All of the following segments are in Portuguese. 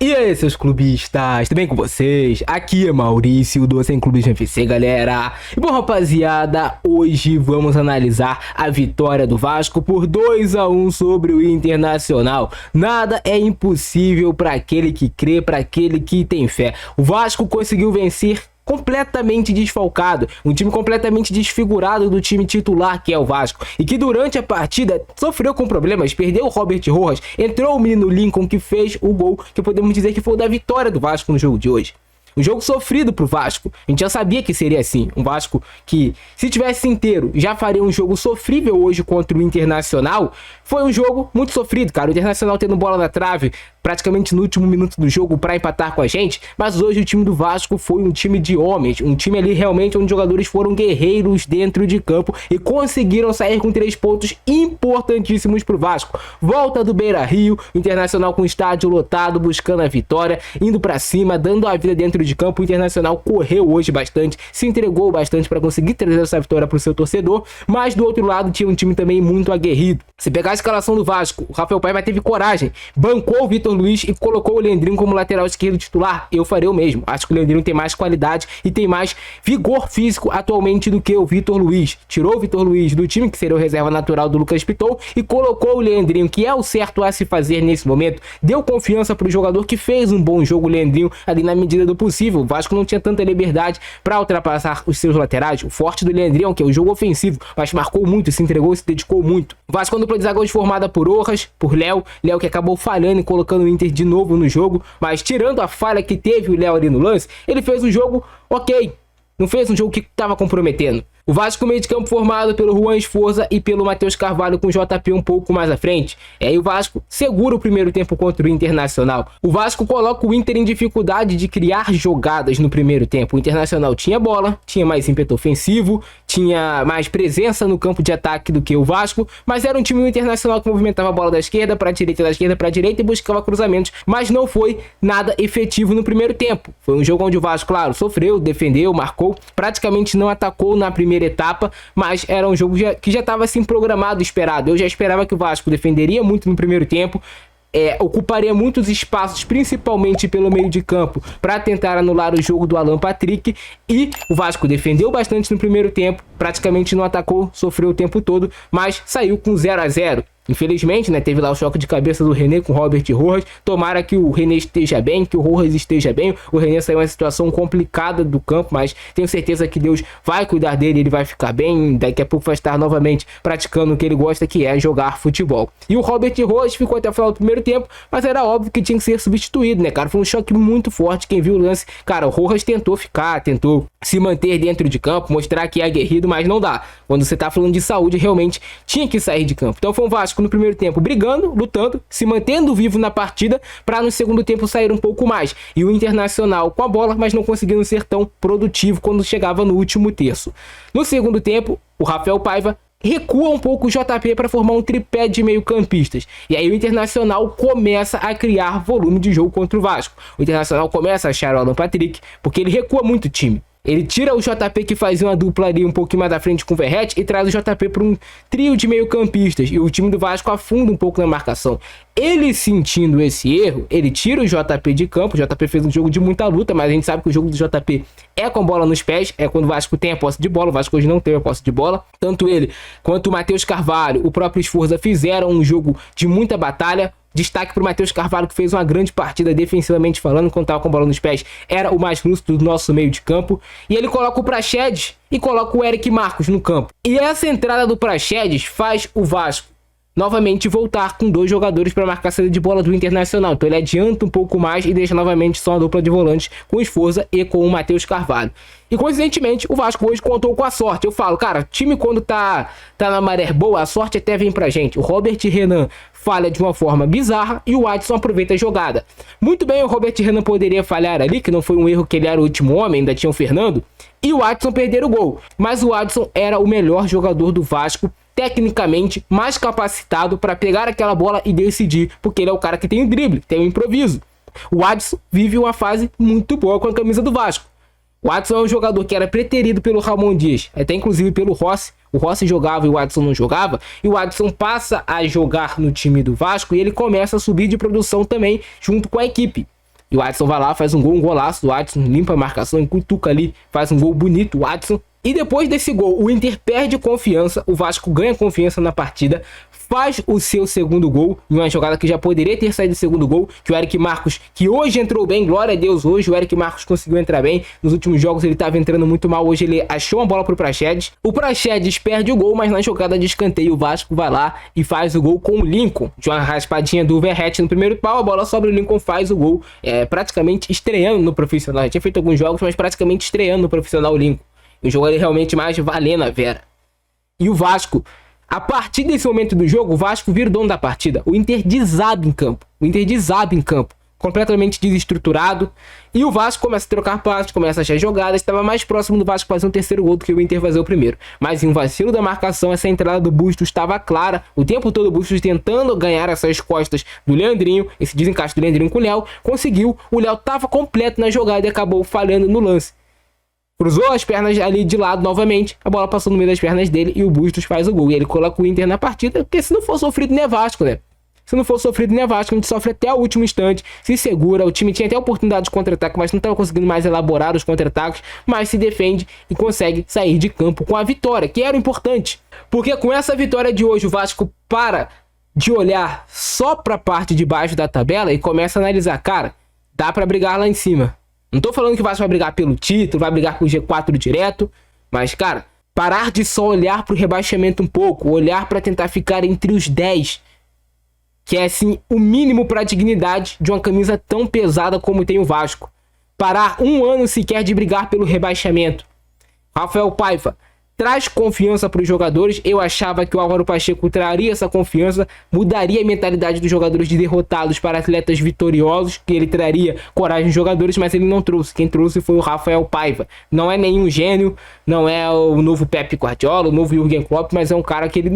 E aí, seus clubistas, tudo bem com vocês? Aqui é Maurício do Sem Clubismo FC, galera. E bom, rapaziada, hoje vamos analisar a vitória do Vasco por 2-1 sobre o Internacional. Nada é impossível para aquele que crê, para aquele que tem fé. O Vasco conseguiu vencer completamente desfalcado, um time completamente desfigurado do time titular que é o Vasco, e que durante a partida sofreu com problemas, perdeu o Robert Rojas, entrou o menino Lincoln que fez o gol, que podemos dizer que foi o da vitória do Vasco no jogo de hoje. Um jogo sofrido pro Vasco, a gente já sabia que seria assim, um Vasco que, se tivesse inteiro, já faria um jogo sofrível hoje contra o Internacional. Foi um jogo muito sofrido, cara, o Internacional tendo bola na trave praticamente no último minuto do jogo para empatar com a gente, mas hoje o time do Vasco foi um time de homens, um time ali realmente onde os jogadores foram guerreiros dentro de campo e conseguiram sair com 3 pontos importantíssimos pro Vasco. Volta do Beira-Rio, Internacional com o estádio lotado, buscando a vitória, indo para cima, dando a vida dentro de campo. O Internacional correu hoje bastante, se entregou bastante para conseguir trazer essa vitória pro seu torcedor, mas do outro lado tinha um time também muito aguerrido. Se pegar a escalação do Vasco, o Rafael Paiva teve coragem, bancou o Vitor Luiz e colocou o Leandrinho como lateral esquerdo titular. Eu faria o mesmo. Acho que o Leandrinho tem mais qualidade e tem mais vigor físico atualmente do que o Vitor Luiz. Tirou o Vitor Luiz do time, que seria o reserva natural do Lucas Piton, e colocou o Leandrinho, que é o certo a se fazer nesse momento. Deu confiança para o jogador que fez um bom jogo, o Leandrinho, ali na medida do possível. O Vasco não tinha tanta liberdade para ultrapassar os seus laterais. O forte do Leandrinho, que é o jogo ofensivo, mas marcou muito, se entregou e se dedicou muito. O Vasco, quando dupla de zaga formada por Rojas, por Léo que acabou falhando e colocando o Inter de novo no jogo, mas tirando a falha que teve o Léo ali no lance, ele fez um jogo ok, não fez um jogo que estava comprometendo. O Vasco meio de campo formado pelo Juan Esforza e pelo Matheus Carvalho com o JP um pouco mais à frente. E aí o Vasco segura o primeiro tempo contra o Internacional. O Vasco coloca o Inter em dificuldade de criar jogadas no primeiro tempo. O Internacional tinha bola, tinha mais ímpeto ofensivo, tinha mais presença no campo de ataque do que o Vasco, mas era um time internacional que movimentava a bola da esquerda para a direita, da esquerda para a direita e buscava cruzamentos, mas não foi nada efetivo no primeiro tempo. Foi um jogo onde o Vasco, claro, sofreu, defendeu, marcou, praticamente não atacou na primeira etapa, mas era um jogo que já estava assim programado, esperado. Eu já esperava que o Vasco defenderia muito no primeiro tempo, ocuparia muitos espaços, principalmente pelo meio de campo, para tentar anular o jogo do Alan Patrick, e o Vasco defendeu bastante no primeiro tempo, praticamente não atacou, sofreu o tempo todo, mas saiu com 0-0. Infelizmente, né, teve lá o choque de cabeça do René com o Robert Rojas. Tomara que o René esteja bem, que o Rojas esteja bem. O René saiu em uma situação complicada do campo, mas tenho certeza que Deus vai cuidar dele, ele vai ficar bem. Daqui a pouco vai estar novamente praticando o que ele gosta, que é jogar futebol. E o Robert Rojas ficou até o final do primeiro tempo, mas era óbvio que tinha que ser substituído, né, cara? Foi um choque muito forte. Quem viu o lance, cara, o Rojas tentou se manter dentro de campo, mostrar que é aguerrido, mas não dá. Quando você tá falando de saúde, realmente tinha que sair de campo. Então foi um Vasco no primeiro tempo brigando, lutando, se mantendo vivo na partida, para no segundo tempo sair um pouco mais. E o Internacional com a bola, mas não conseguindo ser tão produtivo quando chegava no último terço. No segundo tempo, o Rafael Paiva recua um pouco o JP para formar um tripé de meio-campistas. E aí o Internacional começa a criar volume de jogo contra o Vasco. O Internacional começa a achar o Alan Patrick, porque ele recua muito o time. Ele tira o JP, que fazia uma dupla ali um pouquinho mais à frente com o Verratti, e traz o JP para um trio de meio-campistas. E o time do Vasco afunda um pouco na marcação. Ele, sentindo esse erro, ele tira o JP de campo. O JP fez um jogo de muita luta, mas a gente sabe que o jogo do JP é com bola nos pés, é quando o Vasco tem a posse de bola. O Vasco hoje não tem a posse de bola. Tanto ele quanto o Matheus Carvalho, o próprio Esforza, fizeram um jogo de muita batalha. Destaque para o Matheus Carvalho, que fez uma grande partida defensivamente falando, quando estava com a bola nos pés, era o mais lúcido do nosso meio de campo. E ele coloca o Praxedes e coloca o Eric Marcos no campo. E essa entrada do Praxedes faz o Vasco novamente voltar com 2 jogadores para marcar a saída de bola do Internacional. Então ele adianta um pouco mais e deixa novamente só a dupla de volantes com o Esforza e com o Matheus Carvalho. E coincidentemente o Vasco hoje contou com a sorte. Eu falo, cara, time quando tá na maré boa, a sorte até vem pra gente. O Robert Renan falha de uma forma bizarra e o Adson aproveita a jogada. Muito bem, o Robert Renan poderia falhar ali, que não foi um erro, que ele era o último homem, ainda tinha o Fernando, e o Adson perder o gol. Mas o Adson era o melhor jogador do Vasco, tecnicamente mais capacitado para pegar aquela bola e decidir, porque ele é o cara que tem o drible, tem o improviso. O Adson vive uma fase muito boa com a camisa do Vasco. O Adson é um jogador que era preterido pelo Ramon Dias, até inclusive pelo Rossi. O Rossi jogava e o Adson não jogava, e o Adson passa a jogar no time do Vasco e ele começa a subir de produção também junto com a equipe. E o Adson vai lá, faz um gol, um golaço. O Adson limpa a marcação, cutuca ali, faz um gol bonito, o Adson. E depois desse gol, o Inter perde confiança, o Vasco ganha confiança na partida, faz o seu segundo gol, em uma jogada que já poderia ter saído do segundo gol, que o Eric Marcos, que hoje entrou bem, glória a Deus, hoje o Eric Marcos conseguiu entrar bem. Nos últimos jogos ele estava entrando muito mal, hoje ele achou uma bola pro Praxedes. O Praxedes perde o gol, mas na jogada de escanteio o Vasco vai lá e faz o gol com o Lincoln. De uma raspadinha do Verratti no primeiro pau, a bola sobra, o Lincoln faz o gol, praticamente estreando no profissional. Já tinha feito alguns jogos, mas praticamente estreando no profissional o Lincoln. O jogo ele realmente mais valendo a Vera. E o Vasco, a partir desse momento do jogo, o Vasco vira o dono da partida. O Inter desaba em campo. Completamente desestruturado. E o Vasco começa a trocar passes, começa a achar jogadas. Estava mais próximo do Vasco fazer um terceiro gol do que o Inter fazer o primeiro. Mas em um vacilo da marcação, essa entrada do Bustos estava clara. O tempo todo o Bustos tentando ganhar essas costas do Leandrinho. Esse desencaixe do Leandrinho com o Léo. Conseguiu. O Léo estava completo na jogada e acabou falhando no lance. Cruzou as pernas ali de lado novamente, a bola passou no meio das pernas dele e o Bustos faz o gol. E ele coloca o Inter na partida, porque se não for sofrido, não é Vasco, né? Se não for sofrido, não é Vasco, a gente sofre até o último instante, se segura. O time tinha até a oportunidade de contra-ataque, mas não estava conseguindo mais elaborar os contra-ataques, mas se defende e consegue sair de campo com a vitória, que era o importante. Porque com essa vitória de hoje, o Vasco para de olhar só para a parte de baixo da tabela e começa a analisar, cara, dá para brigar lá em cima. Não tô falando que o Vasco vai brigar pelo título, vai brigar com o G4 direto, mas, cara, parar de só olhar pro rebaixamento um pouco, olhar para tentar ficar entre os 10, que é, assim, o mínimo para a dignidade de uma camisa tão pesada como tem o Vasco. Parar um ano sequer de brigar pelo rebaixamento. Rafael Paiva traz confiança para os jogadores. Eu achava que o Álvaro Pacheco traria essa confiança, mudaria a mentalidade dos jogadores de derrotados para atletas vitoriosos, que ele traria coragem dos jogadores, mas ele não trouxe. Quem trouxe foi o Rafael Paiva. Não é nenhum gênio, não é o novo Pep Guardiola, o novo Jürgen Klopp, mas é um cara que ele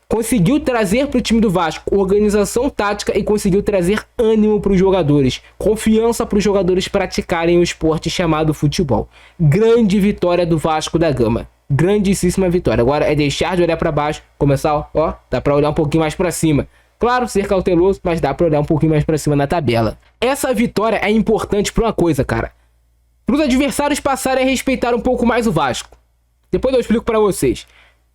conseguiu trazer para o time do Vasco organização tática e conseguiu trazer ânimo para os jogadores, confiança para os jogadores praticarem o esporte chamado futebol. Grande vitória do Vasco da Gama. Grandíssima vitória. Agora é deixar de olhar para baixo, começar, ó, dá para olhar um pouquinho mais para cima. Claro, ser cauteloso, mas dá para olhar um pouquinho mais para cima na tabela. Essa vitória é importante para uma coisa, cara. Para os adversários passarem a respeitar um pouco mais o Vasco. Depois eu explico para vocês.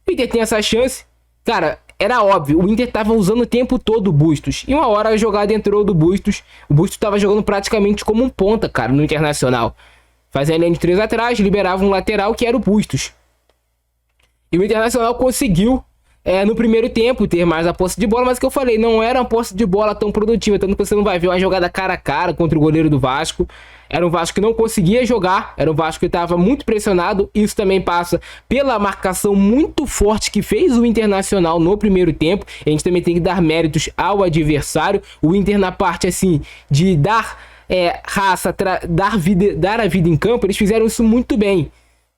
O Inter tem essa chance. Cara, era óbvio, o Inter tava usando o tempo todo o Bustos. E uma hora a jogada entrou do Bustos. O Bustos tava jogando praticamente como um ponta, cara, no Internacional. Fazia a linha de 3 atrás, liberava um lateral que era o Bustos. E o Internacional conseguiu, no primeiro tempo, ter mais a posse de bola. Mas o que eu falei, não era uma posse de bola tão produtiva. Tanto que você não vai ver uma jogada cara a cara contra o goleiro do Vasco. Era um Vasco que não conseguia jogar, era um Vasco que estava muito pressionado. Isso também passa pela marcação muito forte que fez o Internacional no primeiro tempo. A gente também tem que dar méritos ao adversário. O Inter na parte assim de dar raça, dar a vida em campo, eles fizeram isso muito bem.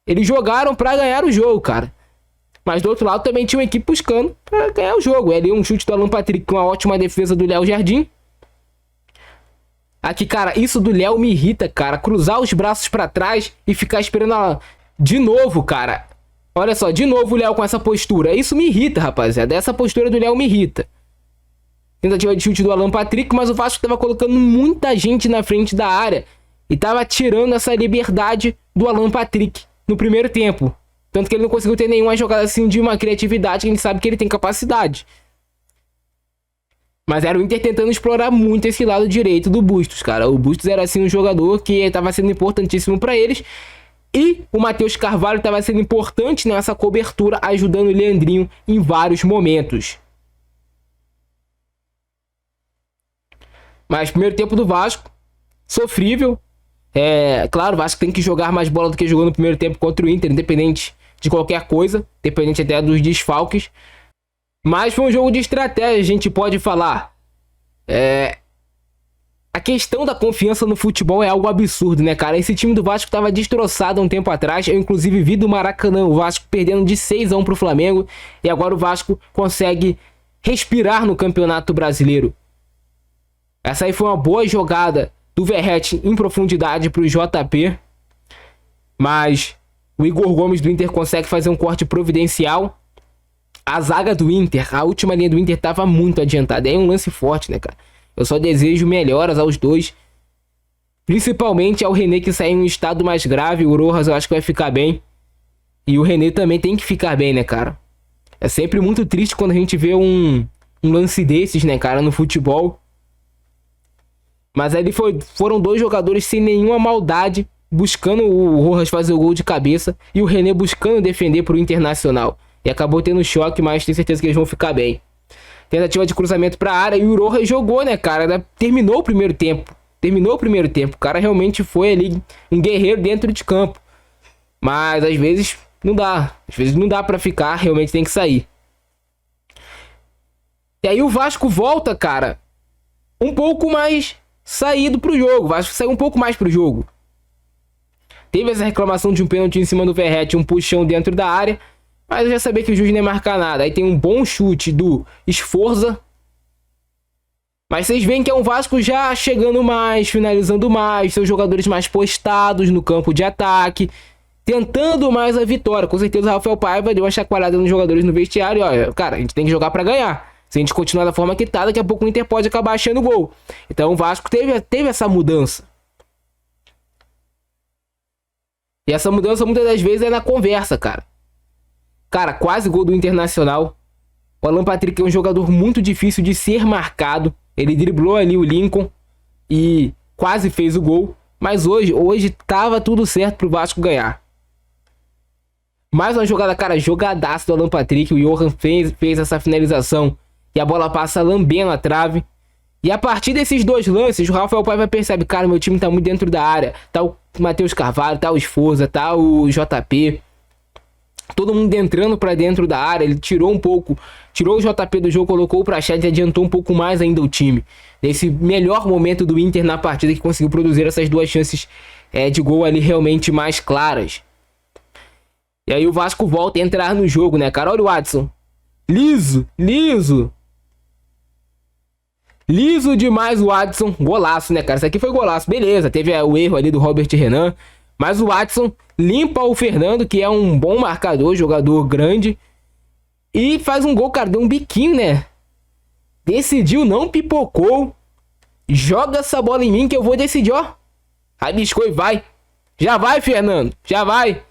Eles jogaram para ganhar o jogo, cara. Mas do outro lado também tinha uma equipe buscando para ganhar o jogo. Ali um chute do Alan Patrick com uma ótima defesa do Léo Jardim. Aqui, cara, isso do Léo me irrita, cara. Cruzar os braços pra trás e ficar esperando ela. De novo, cara. Olha só, de novo o Léo com essa postura. Isso me irrita, rapaziada. Essa postura do Léo me irrita. Tentativa de chute do Alan Patrick, mas o Vasco tava colocando muita gente na frente da área. E tava tirando essa liberdade do Alan Patrick no primeiro tempo. Tanto que ele não conseguiu ter nenhuma jogada assim de uma criatividade, que a gente sabe que ele tem capacidade. Mas era o Inter tentando explorar muito esse lado direito do Bustos, cara. O Bustos era assim um jogador que estava sendo importantíssimo para eles. E o Matheus Carvalho estava sendo importante nessa cobertura, ajudando o Leandrinho em vários momentos. Mas primeiro tempo do Vasco, sofrível. Claro, o Vasco tem que jogar mais bola do que jogou no primeiro tempo contra o Inter, independente de qualquer coisa, independente até dos desfalques. Mas foi um jogo de estratégia, a gente pode falar. A questão da confiança no futebol é algo absurdo, né, cara? Esse time do Vasco estava destroçado há um tempo atrás. Eu, inclusive, vi do Maracanã o Vasco perdendo de 6-1 pro Flamengo. E agora o Vasco consegue respirar no Campeonato Brasileiro. Essa aí foi uma boa jogada do Verratti em profundidade pro JP. Mas o Igor Gomes do Inter consegue fazer um corte providencial. A zaga do Inter, a última linha do Inter estava muito adiantada. É um lance forte, né, cara? Eu só desejo melhoras aos dois. Principalmente ao René, que sai em um estado mais grave. O Rojas eu acho que vai ficar bem. E o René também tem que ficar bem, né, cara? É sempre muito triste quando a gente vê um lance desses, né, cara, no futebol. Mas aí foram dois jogadores sem nenhuma maldade, buscando o Rojas fazer o gol de cabeça e o René buscando defender pro Internacional. E acabou tendo choque, mas tenho certeza que eles vão ficar bem. Tentativa de cruzamento pra área e o Rojas jogou, né, cara? Terminou o primeiro tempo. O cara realmente foi ali um guerreiro dentro de campo. Mas às vezes não dá. Às vezes não dá pra ficar, realmente tem que sair. E aí o Vasco volta, cara, um pouco mais saído pro jogo. O Vasco saiu um pouco mais pro jogo. Teve essa reclamação de um pênalti em cima do Verratti, um puxão dentro da área. Mas eu já sabia que o juiz não ia marcar nada. Aí tem um bom chute do Sforza. Mas vocês veem que é um Vasco já chegando mais, finalizando mais, seus jogadores mais postados no campo de ataque, tentando mais a vitória. Com certeza o Rafael Paiva deu uma chacoalhada nos jogadores no vestiário. Olha, cara, a gente tem que jogar pra ganhar. Se a gente continuar da forma que tá, daqui a pouco o Inter pode acabar achando gol. Então o Vasco teve essa mudança. E essa mudança muitas das vezes é na conversa, cara. Cara, quase gol do Internacional. O Alan Patrick é um jogador muito difícil de ser marcado. Ele driblou ali o Lincoln e quase fez o gol. Mas hoje tava tudo certo pro Vasco ganhar. Mais uma jogada, cara, jogadaço do Alan Patrick. O Johan fez essa finalização e a bola passa lambendo a trave. E a partir desses dois lances, o Rafael Paiva percebe, cara, meu time tá muito dentro da área. Tá o Matheus Carvalho, tá o Sforza, tá o JP. Todo mundo entrando pra dentro da área. Ele tirou o JP do jogo, colocou o Praxedes e adiantou um pouco mais ainda o time. Nesse melhor momento do Inter na partida, que conseguiu produzir essas duas chances de gol ali realmente mais claras. E aí o Vasco volta a entrar no jogo, né, cara? Olha o Watson. Liso demais o Watson. Golaço, né, cara? Isso aqui foi golaço. Beleza, teve o erro ali do Robert Renan. Mas o Watson limpa o Fernando, que é um bom marcador, jogador grande. E faz um gol, cara. Deu um biquinho, né? Decidiu, não pipocou. Joga essa bola em mim que eu vou decidir, ó. Rabiscou e vai. Já vai, Fernando. Já vai.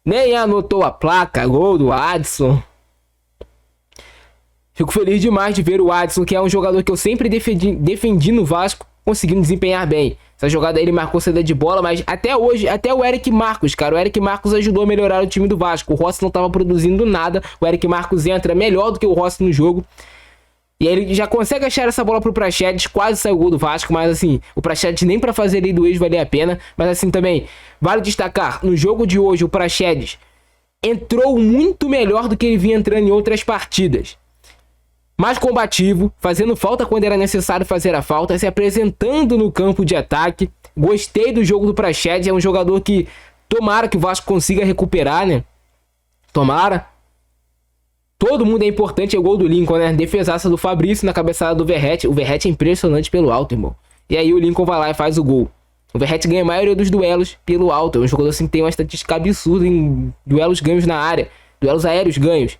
Nem anotou a placa. Gol do Adson. Fico feliz demais de ver o Adson, que é um jogador que eu sempre defendi no Vasco, conseguindo desempenhar bem. Essa jogada aí ele marcou saída de bola, mas até hoje, até o Eric Marcos, cara. O Eric Marcos ajudou a melhorar o time do Vasco. O Rossi não tava produzindo nada. O Eric Marcos entra melhor do que o Rossi no jogo. E aí ele já consegue achar essa bola pro Praxedes. Quase saiu o gol do Vasco, mas assim, o Praxedes nem pra fazer ali do ex valia a pena. Mas assim também, vale destacar, no jogo de hoje o Praxedes entrou muito melhor do que ele vinha entrando em outras partidas. Mais combativo, fazendo falta quando era necessário fazer a falta, se apresentando no campo de ataque. Gostei do jogo do Praxedes, é um jogador que tomara que o Vasco consiga recuperar, né? Tomara. Todo mundo é importante, é o gol do Lincoln, né? Defesaça do Fabrício na cabeçada do Verratti. O Verratti é impressionante pelo alto, irmão. E aí o Lincoln vai lá e faz o gol. O Verratti ganha a maioria dos duelos pelo alto. É um jogador assim que tem uma estatística absurda em duelos ganhos na área. Duelos aéreos ganhos.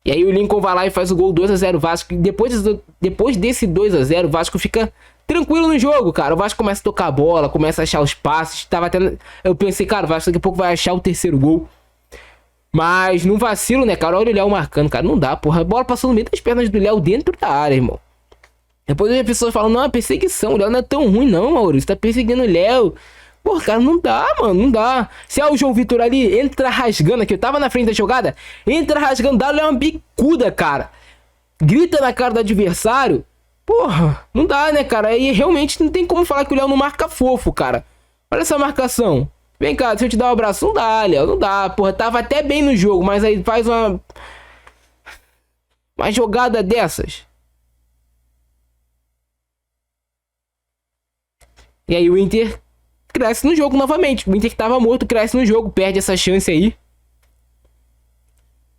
E aí o Lincoln vai lá e faz o gol 2-0 Vasco. E depois desse 2-0, o Vasco fica tranquilo no jogo, cara. O Vasco começa a tocar a bola, começa a achar os passes. Eu pensei, cara, o Vasco daqui a pouco vai achar o terceiro gol. Mas num vacilo, né, cara? Olha o Léo marcando, cara. Não dá, porra. A bola passou no meio das pernas do Léo dentro da área, irmão. Depois as pessoas falam, não, é perseguição. O Léo não é tão ruim, não, Maurício. Tá perseguindo o Léo. Pô, cara, não dá, mano, não dá. Se é o João Vitor ali, entra rasgando aqui. Eu tava na frente da jogada. Entra rasgando, dá-lhe uma bicuda, cara. Grita na cara do adversário. Porra, não dá, né, cara? Aí realmente não tem como falar que o Léo não marca fofo, cara. Olha essa marcação. Vem cá, se eu te dar um abraço, não dá, Léo, não dá. Porra, tava até bem no jogo, mas aí faz uma jogada dessas. E aí o Inter cresce no jogo novamente. O Inter que tava morto cresce no jogo, perde essa chance aí.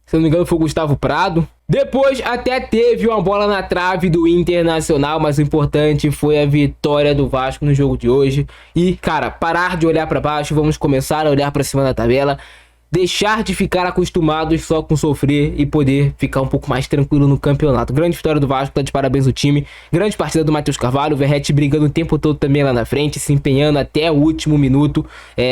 Se eu não me engano foi o Gustavo Prado. Depois até teve uma bola na trave do Internacional, mas o importante foi a vitória do Vasco no jogo de hoje. E, cara, parar de olhar pra baixo, vamos começar a olhar pra cima da tabela. deixar de ficar acostumados só com sofrer e poder ficar um pouco mais tranquilo no campeonato. Grande vitória do Vasco, tá de parabéns o time. Grande partida do Matheus Carvalho, o Verratti brigando o tempo todo também lá na frente, se empenhando até o último minuto.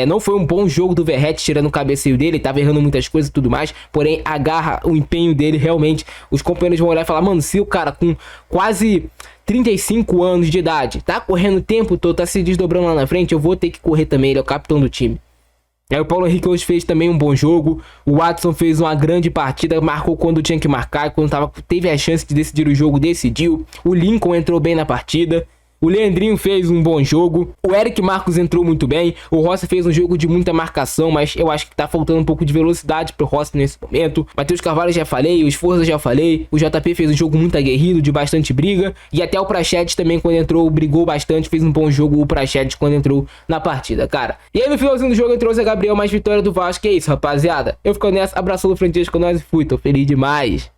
Não foi um bom jogo do Verratti, tirando o cabeceio dele, tava errando muitas coisas e tudo mais, porém a garra, o empenho dele, realmente, os companheiros vão olhar e falar, mano, se o cara com quase 35 anos de idade tá correndo o tempo todo, tá se desdobrando lá na frente, eu vou ter que correr também, ele é o capitão do time. Aí o Paulo Henrique hoje fez também um bom jogo, o Watson fez uma grande partida, marcou quando tinha que marcar, quando teve a chance de decidir o jogo, decidiu. O Lincoln entrou bem na partida, o Leandrinho fez um bom jogo, o Eric Marcos entrou muito bem, o Rossi fez um jogo de muita marcação, mas eu acho que tá faltando um pouco de velocidade pro Rossi nesse momento. Matheus Carvalho já falei, o Esforza já falei, o JP fez um jogo muito aguerrido, de bastante briga, e até o Prachetes também quando entrou, brigou bastante, fez um bom jogo o Prachetes quando entrou na partida, cara. E aí no finalzinho do jogo entrou o Zé Gabriel, mais vitória do Vasco, que é isso, rapaziada. Eu fico nessa, abraço do Francesco, nós e fui, tô feliz demais.